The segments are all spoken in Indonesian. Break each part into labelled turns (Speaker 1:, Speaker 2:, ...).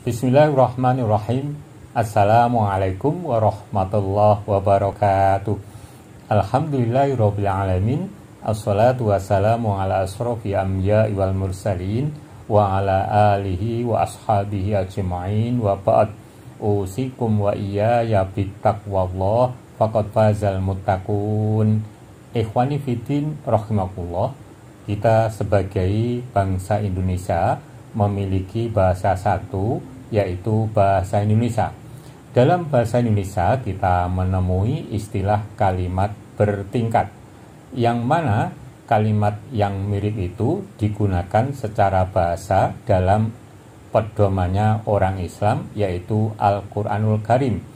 Speaker 1: Bismillahirrahmanirrahim. Assalamualaikum warahmatullahi wabarakatuh. Alhamdulillahirrabbilalamin. Assalatu wassalamu ala asrofi anbiya'i wal mursalin wa ala alihi wa ashabihi ajma'in wa ba'd. Usikum wa iyaya bittaqwallah faqad fazal muttaqun. Ikhwani fiddin rahimakumullah. Kita sebagai bangsa Indonesia memiliki bahasa satu, yaitu bahasa Indonesia. Dalam bahasa Indonesia kita menemui istilah kalimat bertingkat, yang mana kalimat yang mirip itu digunakan secara bahasa dalam pedomannya orang Islam, yaitu Al-Quranul Karim,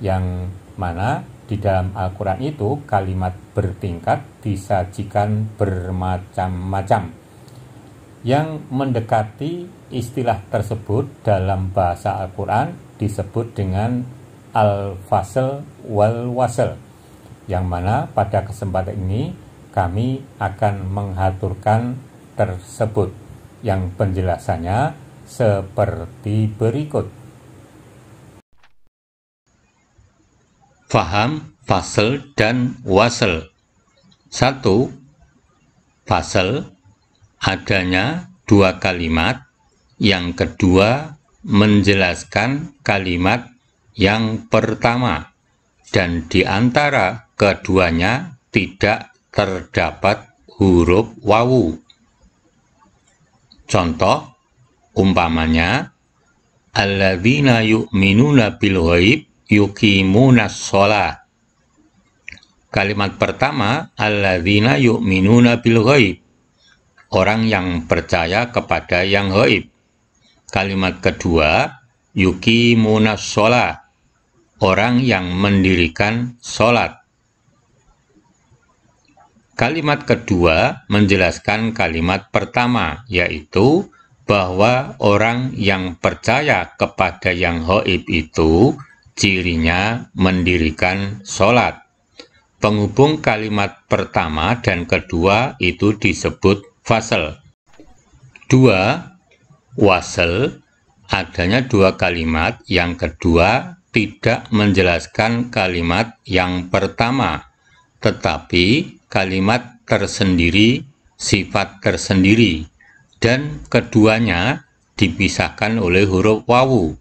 Speaker 1: yang mana di dalam Al-Quran itu kalimat bertingkat disajikan bermacam-macam. Yang mendekati istilah tersebut dalam bahasa Al-Quran disebut dengan al-fasl wal-wasl, yang mana pada kesempatan ini kami akan mengaturkan tersebut, yang penjelasannya seperti berikut.
Speaker 2: Faham, fasl, dan wasl. 1. Fasl, adanya dua kalimat. Yang kedua, menjelaskan kalimat yang pertama, dan di antara keduanya tidak terdapat huruf wawu. Contoh, umpamanya, alladzina yu'minuna bil ghaib yuqimunas shalah. Kalimat pertama, alladzina yu'minuna bil ghaib, orang yang percaya kepada yang gaib. Kalimat kedua, yuqimunas shalah, orang yang mendirikan sholat. Kalimat kedua menjelaskan kalimat pertama, yaitu bahwa orang yang percaya kepada yang gaib itu cirinya mendirikan sholat. Penghubung kalimat pertama dan kedua itu disebut fasl. 2. Wasl, adanya dua kalimat, yang kedua tidak menjelaskan kalimat yang pertama, tetapi kalimat tersendiri, sifat tersendiri, dan keduanya dipisahkan oleh huruf wawu,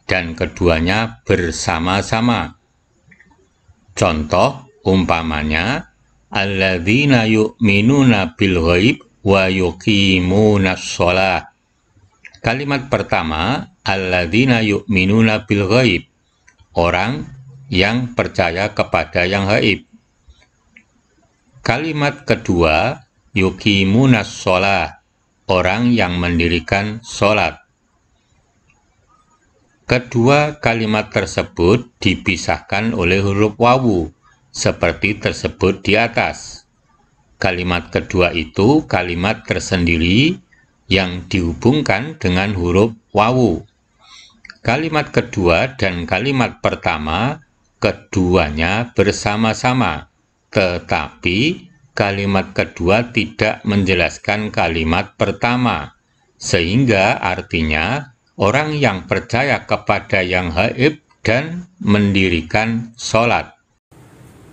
Speaker 2: dan keduanya bersama-sama. Contoh, umpamanya, alladzina yu'minuna bil ghaib wa yuqimunas shalah. Kalimat pertama, alladzina yu'minuna bil ghaib, orang yang percaya kepada yang gaib. Kalimat kedua, yuqimunas shalah, orang yang mendirikan sholat. Kedua kalimat tersebut dipisahkan oleh huruf wawu, seperti tersebut di atas. Kalimat kedua itu kalimat tersendiri yang dihubungkan dengan huruf wawu. Kalimat kedua dan kalimat pertama keduanya bersama-sama, tetapi kalimat kedua tidak menjelaskan kalimat pertama, sehingga artinya orang yang percaya kepada yang gaib dan mendirikan sholat.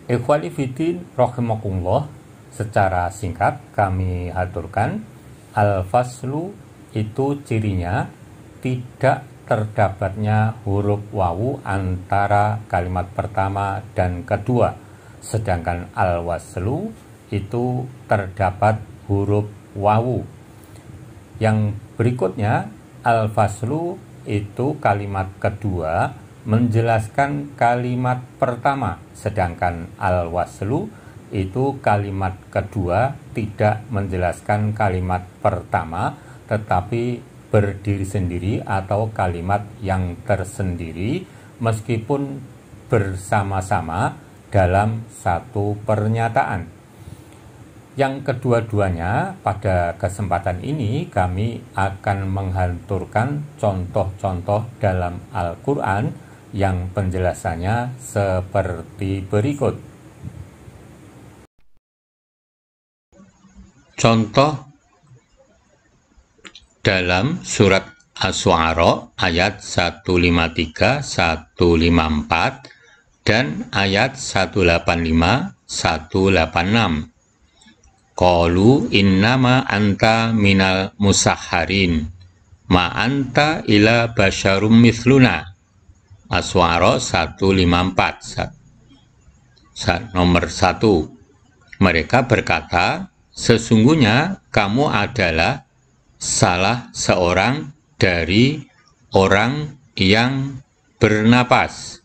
Speaker 1: Ikhwani fiddin rahimakumullah, secara singkat kami aturkan, al-faslu itu cirinya tidak terdapatnya huruf wawu antara kalimat pertama dan kedua, sedangkan al-waslu itu terdapat huruf wawu. Yang berikutnya, al-faslu itu kalimat kedua menjelaskan kalimat pertama, sedangkan al-waslu itu kalimat kedua tidak menjelaskan kalimat pertama, tetapi berdiri sendiri atau kalimat yang tersendiri meskipun bersama-sama dalam satu pernyataan. Yang kedua-duanya pada kesempatan ini kami akan menghanturkan contoh-contoh dalam Al-Quran yang penjelasannya seperti berikut.
Speaker 2: Contoh dalam surat Asy-Syu'ara ayat 153, 154, dan ayat 185, 186. Qalu innama anta minal musahharin ma anta ila basyarum mithluna. Asy-Syu'ara 154. Nomor 1. Mereka berkata, sesungguhnya kamu adalah salah seorang dari orang yang bernapas.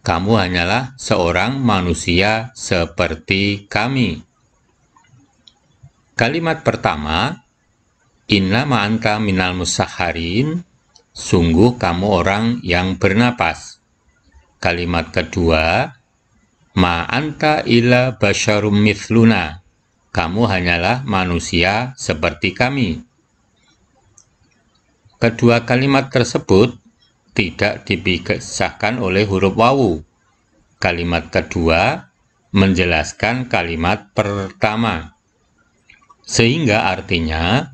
Speaker 2: Kamu hanyalah seorang manusia seperti kami. Kalimat pertama, innama anta minal musahharin, sungguh kamu orang yang bernapas. Kalimat kedua, ma anta illa basyarum mithluna, kamu hanyalah manusia seperti kami. Kedua kalimat tersebut tidak dipisahkan oleh huruf wawu. Kalimat kedua menjelaskan kalimat pertama, sehingga artinya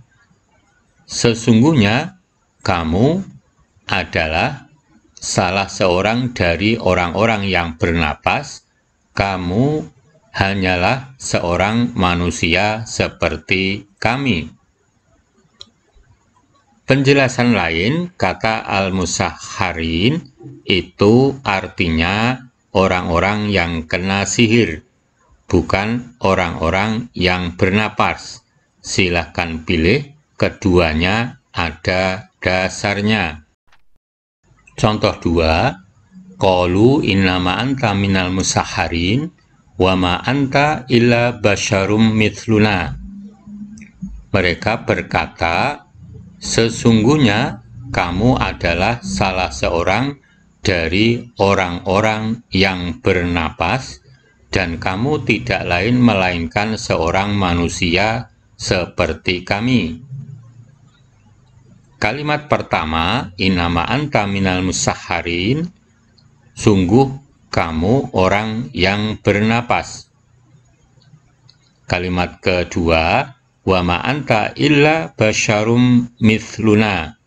Speaker 2: sesungguhnya kamu adalah salah seorang dari orang-orang yang bernapas, kamu hanyalah seorang manusia seperti kami. Penjelasan lain, kata al-musahharin itu artinya orang-orang yang kena sihir, bukan orang-orang yang bernapas. Silahkan pilih, keduanya ada dasarnya. Contoh 2, qalu innama anta minal musahharin wa ma anta illa basyarum mithluna. Mereka berkata, sesungguhnya kamu adalah salah seorang dari orang-orang yang bernapas, dan kamu tidak lain melainkan seorang manusia seperti kami. Kalimat pertama, innama anta minal musahharin, sungguh kamu orang yang bernapas. Kalimat kedua, wa ma anta illa basyarum mithluna,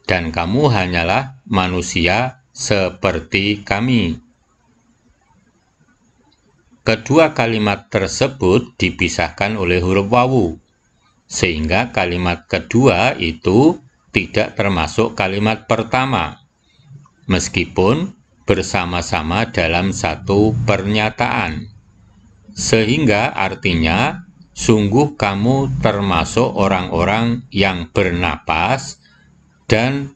Speaker 2: dan kamu hanyalah manusia seperti kami. Kedua kalimat tersebut dipisahkan oleh huruf wawu, sehingga kalimat kedua itu tidak termasuk kalimat pertama, meskipun bersama-sama dalam satu pernyataan. Sehingga artinya, sungguh kamu termasuk orang-orang yang bernapas, dan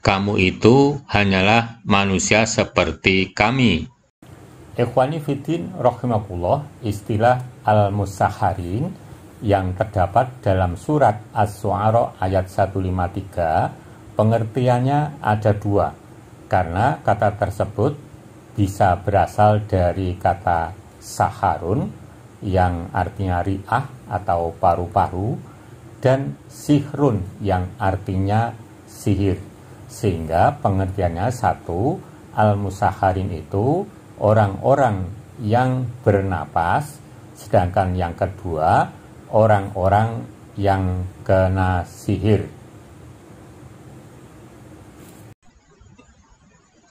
Speaker 2: kamu itu hanyalah manusia seperti kami.
Speaker 1: Ikhwani fiddin rahimakumullah, istilah al-musahharin yang terdapat dalam surat Asy-Syu'ara ayat 153, pengertiannya ada dua, karena kata tersebut bisa berasal dari kata saharun yang artinya ri'ah atau paru-paru, dan sihrun yang artinya sihir. Sehingga pengertiannya satu, al-musahharin itu orang-orang yang bernapas, sedangkan yang kedua orang-orang yang kena sihir.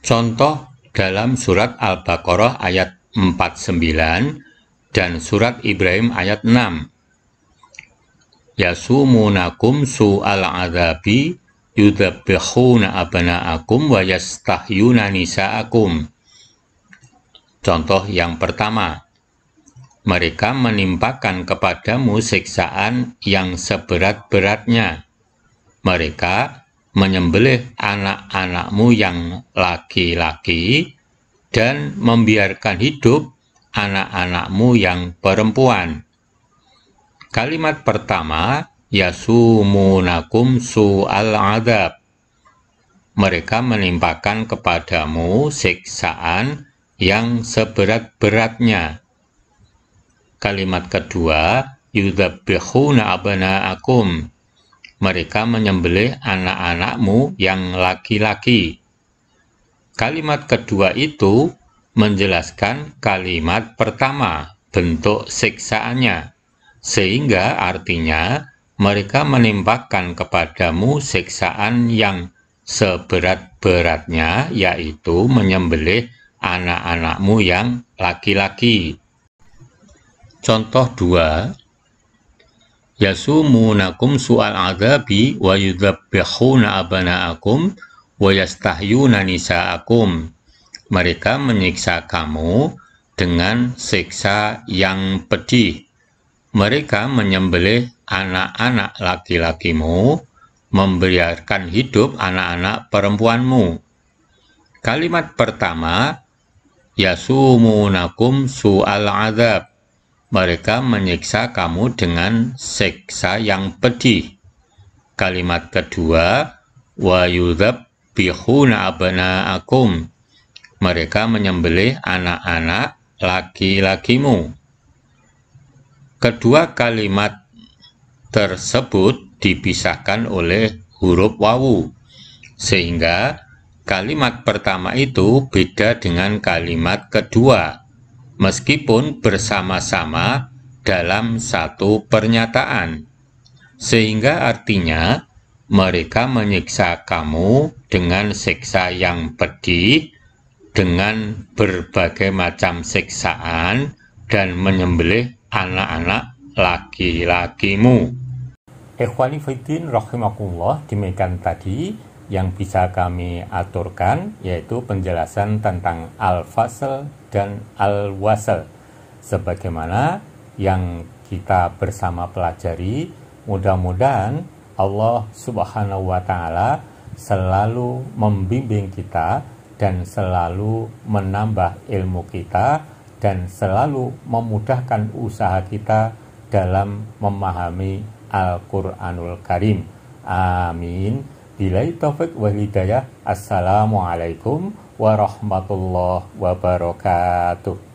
Speaker 2: Contoh dalam surat Al-Baqarah ayat 49 dan surat Ibrahim ayat 6. Yasumunakum su'al adzabi yudzabbihuna abna'akum wa yastahyuna nisa'akum. Contoh yang pertama, mereka menimpakan kepadamu siksaan yang seberat-beratnya. Mereka menyembelih anak-anakmu yang laki-laki dan membiarkan hidup anak-anakmu yang perempuan. Kalimat pertama, yasumunakum su'al adzab. Mereka menimpakan kepadamu siksaan yang seberat-beratnya. Kalimat kedua, yudzabbihuna abna'akum. Mereka menyembelih anak-anakmu yang laki-laki. Kalimat kedua itu menjelaskan kalimat pertama, bentuk siksaannya, sehingga artinya mereka menimpakan kepadamu siksaan yang seberat-beratnya, yaitu menyembelih anak-anakmu yang laki-laki. Contoh 2, yasumunakum su'al adzabi wa yudzabbihuna abana'akum wa yastahyuna nisa'akum. Mereka menyiksa kamu dengan siksa yang pedih. Mereka menyembelih anak-anak laki-lakimu, membiarkan hidup anak-anak perempuanmu. Kalimat pertama, yasumunakum su'al adzab. Mereka menyiksa kamu dengan siksa yang pedih. Kalimat kedua, wa yudzabbihuna abana'akum. Mereka menyembelih anak-anak laki-lakimu. Kedua kalimat tersebut dipisahkan oleh huruf wawu, sehingga kalimat pertama itu beda dengan kalimat kedua, meskipun bersama-sama dalam satu pernyataan, sehingga artinya mereka menyiksa kamu dengan siksa yang pedih, dengan berbagai macam siksaan, dan menyembelih anak-anak laki-lakimu.
Speaker 1: Ikhwani fiddin rahimakumullah, demikian tadi yang bisa kami aturkan, yaitu penjelasan tentang al-fasl dan al-wasl. Sebagaimana yang kita bersama pelajari, mudah-mudahan Allah Subhanahu wa Ta'ala selalu membimbing kita dan selalu menambah ilmu kita dan selalu memudahkan usaha kita dalam memahami Al-Quranul Karim. Amin. Billahi taufiq wal hidayah. Assalamualaikum warahmatullahi wabarakatuh.